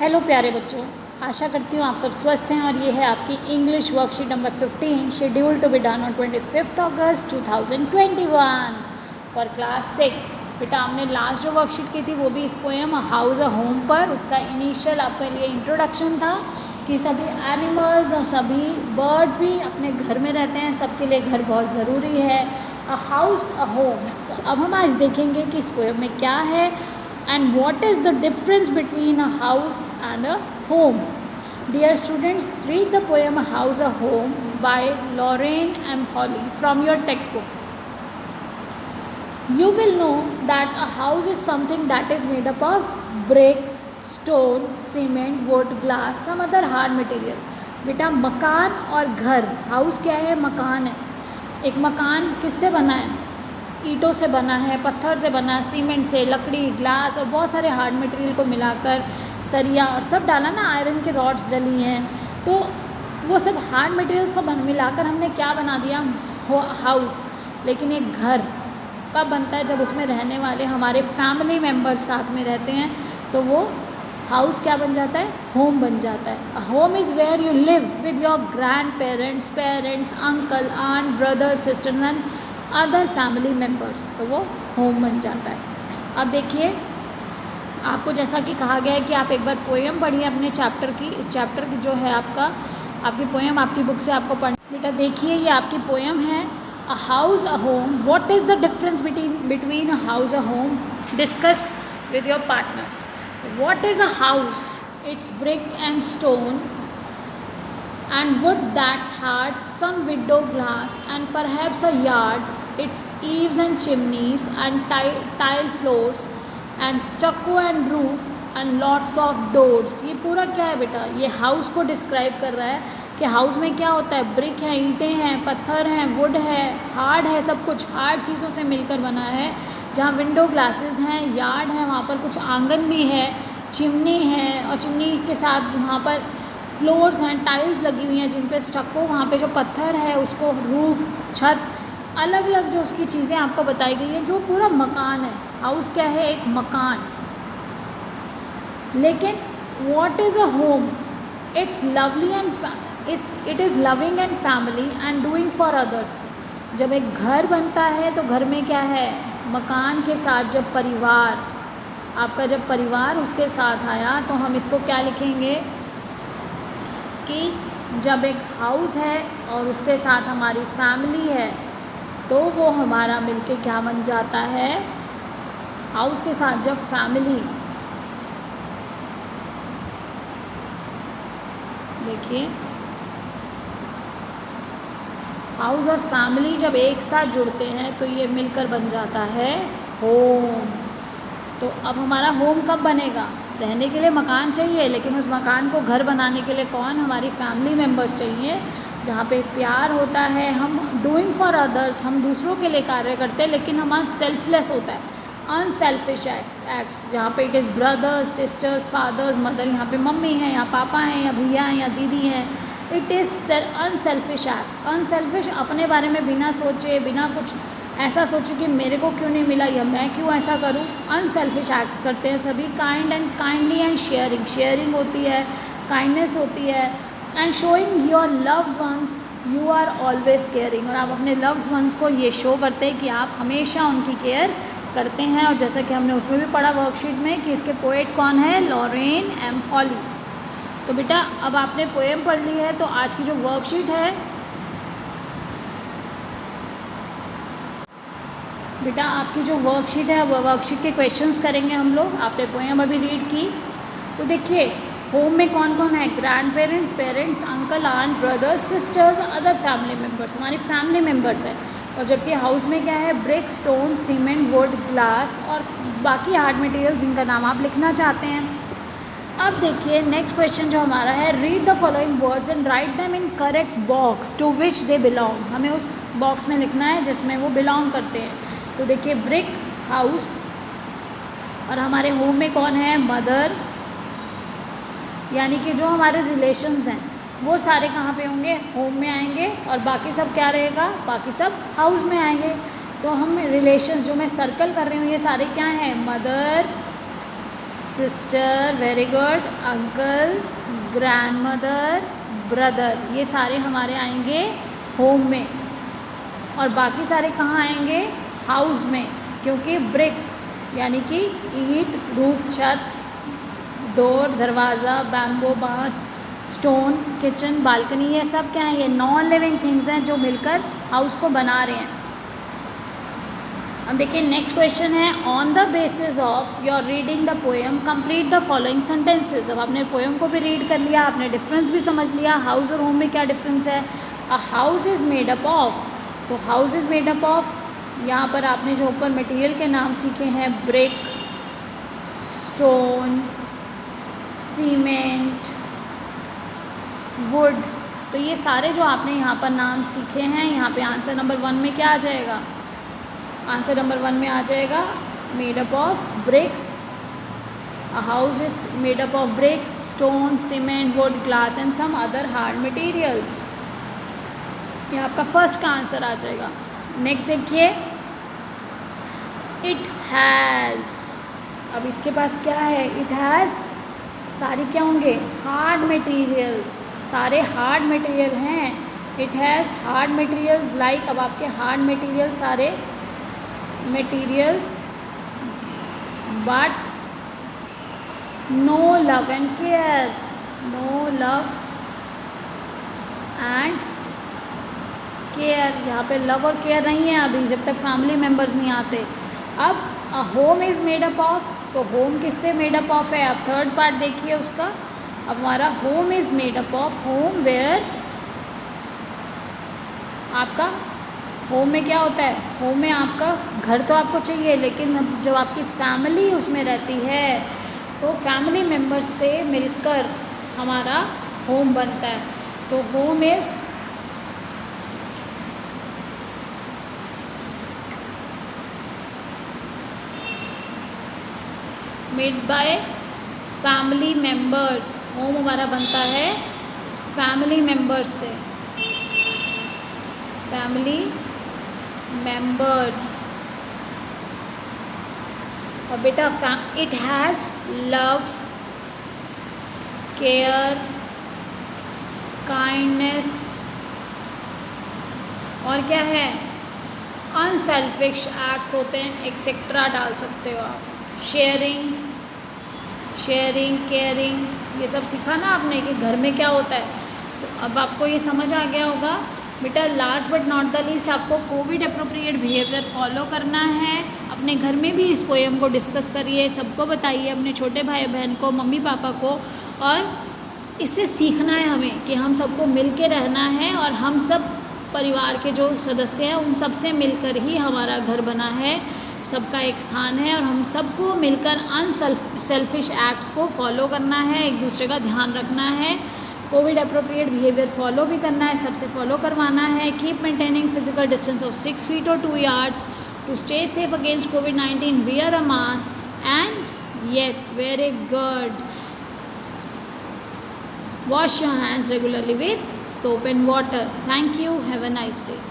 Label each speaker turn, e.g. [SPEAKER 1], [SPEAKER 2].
[SPEAKER 1] Hello प्यारे बच्चों, आशा करती हूँ आप सब स्वस्थ हैं। और ये है आपकी English worksheet number 15 schedule to be done on 25 August 2021 for class 6। बेटा हमने लास्ट जो वर्कशीट की थी वो भी इस पोएम हाउस अ होम पर, उसका इनिशियल आपके लिए इंट्रोडक्शन था कि सभी एनिमल्स और सभी बर्ड्स भी अपने घर में रहते हैं, सबके लिए घर बहुत ज़रूरी है। A house a home. तो अब हम आज देखेंगे कि इस पोएम में क्या है and what is the difference between a house and a home. Dear students, read the poem A House a Home by Lorraine M. Hawley from your textbook. You will know that a house is something that is made up of bricks, stone, cement, wood, glass, some other hard material. बेटा मकान और घर, house क्या है? मकान है। एक मकान किससे बना है? ईंटों से बना है, पत्थर से बना है, सीमेंट से, लकड़ी, ग्लास और बहुत सारे हार्ड मटेरियल को मिलाकर, सरिया और सब डाला ना, आयरन के रॉड्स डली हैं, तो वो सब हार्ड मटेरियल्स को मिलाकर हमने क्या बना दिया? हाउस। लेकिन एक घर कब बनता है? जब उसमें रहने वाले हमारे फैमिली मेम्बर्स साथ में रहते हैं, तो वो हाउस क्या बन जाता है? होम बन जाता है। Home is where you live with your grandparents, uncle, aunt, brother, sister and other family members, तो वो होम बन जाता है। अब देखिए, आपको जैसा कि कहा गया है कि आप एक बार पोएम पढ़िए अपने चैप्टर की जो है आपकी पोएम आपकी बुक से आपको पढ़ना। बेटा देखिए, ये आपकी पोएम है a house a home. What is the difference between a house a home? Discuss with your partners. What is a house? It's brick and stone and wood that's hard, some window glass and perhaps a yard. Its eaves and chimneys and tile floors and stucco and roof and lots of doors. ये पूरा क्या है बेटा? ये house को describe कर रहा है कि हाउस में क्या होता है? ब्रिक है, ईंटें हैं, पत्थर हैं, वुड है, हार्ड है, सब कुछ हार्ड चीज़ों से मिलकर बना है। जहाँ विंडो ग्लासेस हैं, यार्ड है, वहाँ पर कुछ आंगन भी है, चिमनी है और चिमनी के साथ वहाँ पर फ्लोर्स हैं, टाइल्स लगी हुई हैं जिन पे स्टक्को, वहाँ पे जो पत्थर है उसको रूफ, छत, अलग अलग जो उसकी चीज़ें आपको बताई गई है कि वो पूरा मकान है। हाउस क्या है? एक मकान। लेकिन what is a home? It's lovely and it is loving and family and doing for others. जब एक घर बनता है तो घर में क्या है? मकान के साथ जब परिवार, आपका जब परिवार उसके साथ आया, तो हम इसको क्या लिखेंगे कि जब एक हाउस है और उसके साथ हमारी फैमिली है, तो वो हमारा मिलके क्या बन जाता है? हाउस के साथ जब फैमिली, देखिए, हाउस और फैमिली जब एक साथ जुड़ते हैं तो ये मिलकर बन जाता है होम। तो अब हमारा होम कब बनेगा? रहने के लिए मकान चाहिए, लेकिन उस मकान को घर बनाने के लिए कौन? हमारी फैमिली मेम्बर्स चाहिए, जहाँ पे प्यार होता है, हम डूइंग फॉर अदर्स, हम दूसरों के लिए कार्य करते हैं, लेकिन हमारा सेल्फलेस होता है, अनसेल्फिश एक्ट्स, जहाँ पे it is brothers, sisters, fathers, mother, यहाँ पे मम्मी हैं या पापा हैं या भैया हैं या दीदी हैं। It is unselfish act. Unselfish, अपने बारे में बिना सोचे, बिना कुछ ऐसा सोचे कि मेरे को क्यों नहीं मिला या मैं क्यों ऐसा करूं। अनसेल्फिश एक्ट्स करते हैं सभी। काइंडली एंड शेयरिंग होती है, काइंडनेस होती है, and showing your loved ones you are always caring. और आप अपने लव्ड वंस को ये शो करते हैं कि आप हमेशा उनकी केयर करते हैं। और जैसा कि हमने उसमें भी पढ़ा वर्कशीट में कि इसके पोएट कौन है? लॉरेन एम हॉली। तो बेटा अब आपने पोएम पढ़ ली है, तो आज की जो वर्कशीट है बेटा, आपकी जो वर्कशीट है वो वर्कशीट के क्वेश्चंस करेंगे हम लोग। आपने पोएम अभी रीड की, तो देखिए होम में कौन कौन है? Grandparents, uncle, aunt, brothers, sisters, other family members, हमारी फैमिली मेम्बर्स है। और जबकि हाउस में क्या है? Brick, stone, cement, wood, glass और बाकी हार्ड मटेरियल जिनका नाम आप लिखना चाहते हैं। अब देखिए नेक्स्ट क्वेश्चन जो हमारा है, read the following words and write them in correct box to which they belong. हमें उस बॉक्स में लिखना है जिसमें वो बिलोंग करते हैं। तो देखिए ब्रिक, हाउस, और हमारे होम में कौन है? मदर, यानी कि जो हमारे रिलेशंस हैं वो सारे कहाँ पे होंगे? होम में आएंगे। और बाकी सब क्या रहेगा? बाकी सब हाउस में आएंगे। तो हम रिलेशंस जो मैं सर्कल कर रही हूँ ये सारे क्या हैं? Mother, sister, very good, uncle, grandmother, brother, ये सारे हमारे आएंगे होम में। और बाकी सारे कहाँ आएंगे? हाउस में, क्योंकि ब्रिक यानी कि ईंट, रूफ, छत, डोर, दरवाज़ा, बैम्बो, बांस, स्टोन, किचन, बालकनी, ये सब क्या है? ये नॉन लिविंग थिंग्स हैं जो मिलकर हाउस को बना रहे हैं। अब देखिए नेक्स्ट क्वेश्चन है, on the basis of your reading the poem complete the following sentences. अब आपने पोएम को भी रीड कर लिया, आपने डिफरेंस भी समझ लिया, हाउस और होम में क्या डिफरेंस है। A house is made up of, तो house is made up of, यहाँ पर आपने जो ऊपर मटेरियल के नाम सीखे हैं, ब्रिक, स्टोन, सीमेंट, वुड, तो ये सारे जो आपने यहाँ पर नाम सीखे हैं, यहाँ पे आंसर नंबर 1 में क्या आ जाएगा? आंसर नंबर 1 में आ जाएगा made up of bricks. A house is made up of bricks, stone, cement, wood, glass and some other hard materials. ये आपका फर्स्ट का आंसर आ जाएगा। नेक्स्ट देखिए, इट हैज़, अब इसके पास क्या है? इट हैज़, सारी क्या होंगे? हार्ड मटेरियल्स, सारे हार्ड मटेरियल हैं। It has hard materials like, अब आपके हार्ड मटेरियल सारे materials but no love and care, no love and care, यहाँ पे लव और केयर नहीं है अभी, जब तक फैमिली मेम्बर्स नहीं आते। अब home is made up of, तो होम किससे मेड अप ऑफ है? अब थर्ड पार्ट देखिए उसका। अब हमारा home is made up of, home where, आपका होम में क्या होता है? होम में आपका घर तो आपको चाहिए, लेकिन जब आपकी फैमिली उसमें रहती है तो फैमिली मेम्बर्स से मिलकर हमारा होम बनता है। तो home is made by family members, home हमारा बनता है फैमिली मेम्बर्स से, फैमिली मेंबर्स। और बेटा it has love, care, kindness, और क्या है? अनसेल्फिश एक्ट्स होते हैं, एक्सेट्रा डाल सकते हो आप, शेयरिंग, केयरिंग, ये सब सीखा ना आपने कि घर में क्या होता है। तो अब आपको ये समझ आ गया होगा। बेटा last but not the least, आपको कोविड अप्रोप्रिएट बिहेवियर फॉलो करना है। अपने घर में भी इस पोएम को डिस्कस करिए, सबको बताइए, अपने छोटे भाई बहन को, मम्मी पापा को, और इससे सीखना है हमें कि हम सबको मिल के रहना है, और हम सब परिवार के जो सदस्य हैं उन सब से मिलकर ही हमारा घर बना है, सबका एक स्थान है, और हम सबको मिलकर सेल्फिश एक्ट्स को फॉलो करना है, एक दूसरे का ध्यान रखना है, कोविड अप्रोप्रिएट बिहेवियर फॉलो भी करना है, सबसे फॉलो करवाना है। Keep maintaining physical distance of 6 feet or 2 yards to stay safe against COVID-19. Wear a mask and yes, very good. Wash your hands regularly with soap and water. Thank you. Have a nice day.